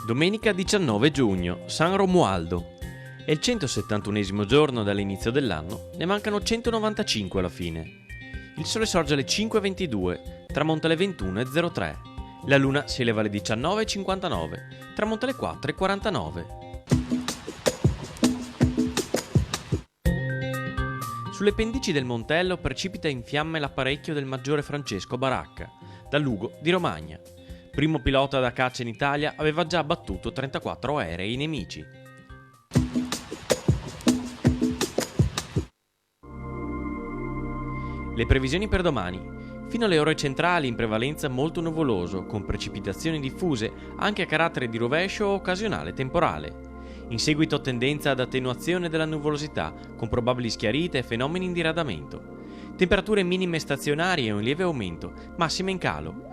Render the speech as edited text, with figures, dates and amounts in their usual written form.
Domenica 19 giugno, San Romualdo. È il 171esimo giorno dall'inizio dell'anno, ne mancano 195 alla fine. Il sole sorge alle 5:22, tramonta alle 21:03. La luna si eleva alle 19:59, tramonta alle 4:49. Sulle pendici del Montello precipita in fiamme l'apparecchio del maggiore Francesco Baracca, da Lugo di Romagna. Primo pilota da caccia in Italia, aveva già abbattuto 34 aerei nemici. Le previsioni per domani. Fino alle ore centrali in prevalenza molto nuvoloso, con precipitazioni diffuse anche a carattere di rovescio o occasionale temporale. In seguito tendenza ad attenuazione della nuvolosità, con probabili schiarite e fenomeni in diradamento. Temperature minime stazionarie e un lieve aumento, massime in calo.